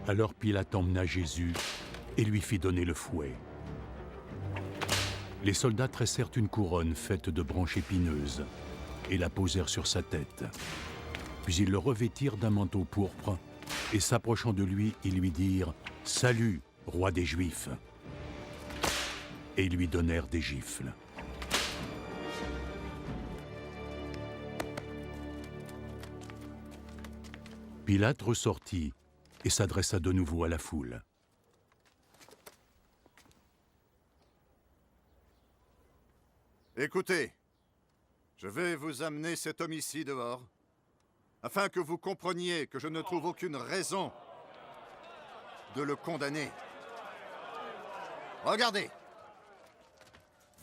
Alors Pilate emmena Jésus et lui fit donner le fouet. Les soldats tressèrent une couronne faite de branches épineuses et la posèrent sur sa tête. Puis ils le revêtirent d'un manteau pourpre et s'approchant de lui, ils lui dirent « Salut, roi des Juifs !» Et ils lui donnèrent des gifles. Pilate ressortit et s'adressa de nouveau à la foule. Écoutez, je vais vous amener cet homme ici dehors, afin que vous compreniez que je ne trouve aucune raison de le condamner. Regardez,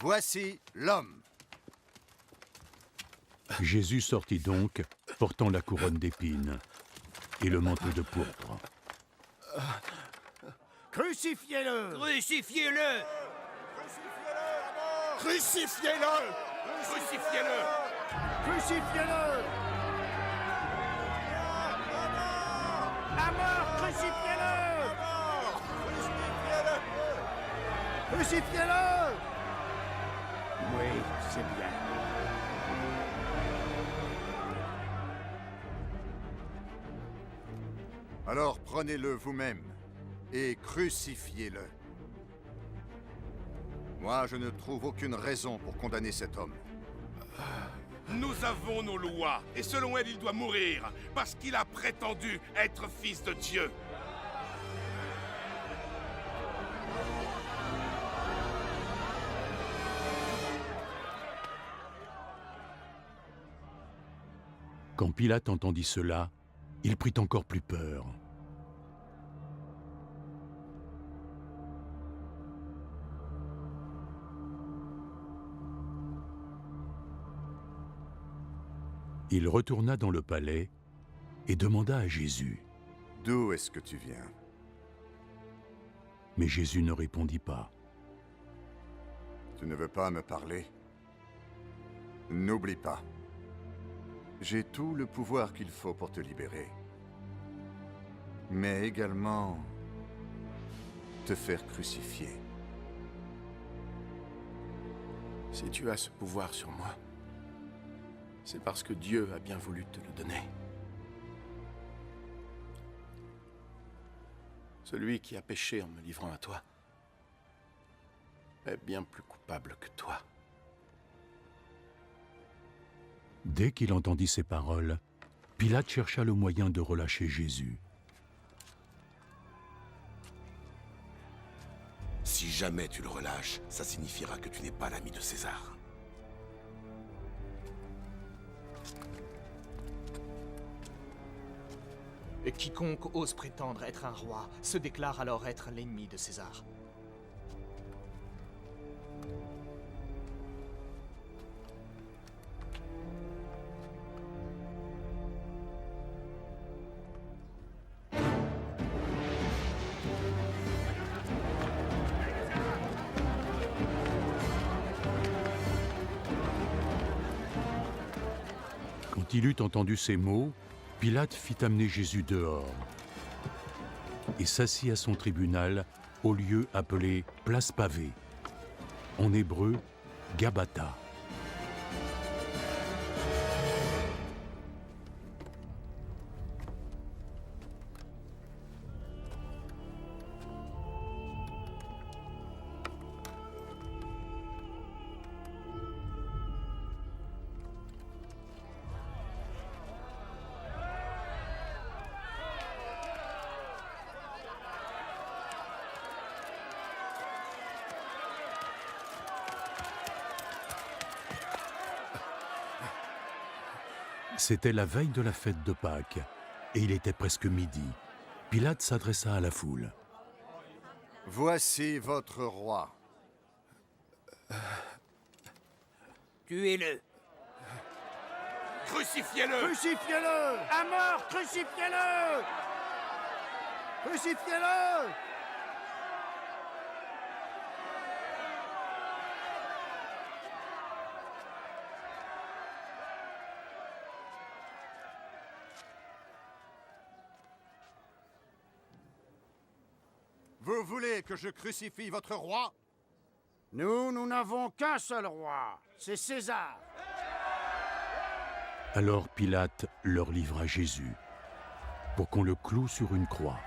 voici l'homme. Jésus sortit donc, portant la couronne d'épines et le manteau de pourpre. Crucifiez-le! Crucifiez-le! Crucifiez-le! Crucifiez-le! Crucifiez-le! À mort! Crucifiez-le! Crucifiez-le! Oui, c'est bien. Alors prenez-le vous-même et crucifiez-le. Moi, je ne trouve aucune raison pour condamner cet homme. Nous avons nos lois, et selon elles, il doit mourir, parce qu'il a prétendu être fils de Dieu. Quand Pilate entendit cela, il prit encore plus peur. Il retourna dans le palais et demanda à Jésus. D'où est-ce que tu viens? Mais Jésus ne répondit pas. Tu ne veux pas me parler? N'oublie pas. J'ai tout le pouvoir qu'il faut pour te libérer. Mais également te faire crucifier. Si tu as ce pouvoir sur moi, c'est parce que Dieu a bien voulu te le donner. Celui qui a péché en me livrant à toi est bien plus coupable que toi. Dès qu'il entendit ces paroles, Pilate chercha le moyen de relâcher Jésus. Si jamais tu le relâches, ça signifiera que tu n'es pas l'ami de César. Et quiconque ose prétendre être un roi se déclare alors être l'ennemi de César. Quand il eut entendu ces mots, Pilate fit amener Jésus dehors et s'assit à son tribunal au lieu appelé Place Pavée, en hébreu Gabata. C'était la veille de la fête de Pâques, et il était presque midi. Pilate s'adressa à la foule. « Voici votre roi. » Tuez-le! Crucifiez-le! Crucifiez-le! À mort! Crucifiez-le! Crucifiez-le! Vous voulez que je crucifie votre roi? Nous n'avons qu'un seul roi, c'est César. Alors Pilate leur livra Jésus pour qu'on le cloue sur une croix.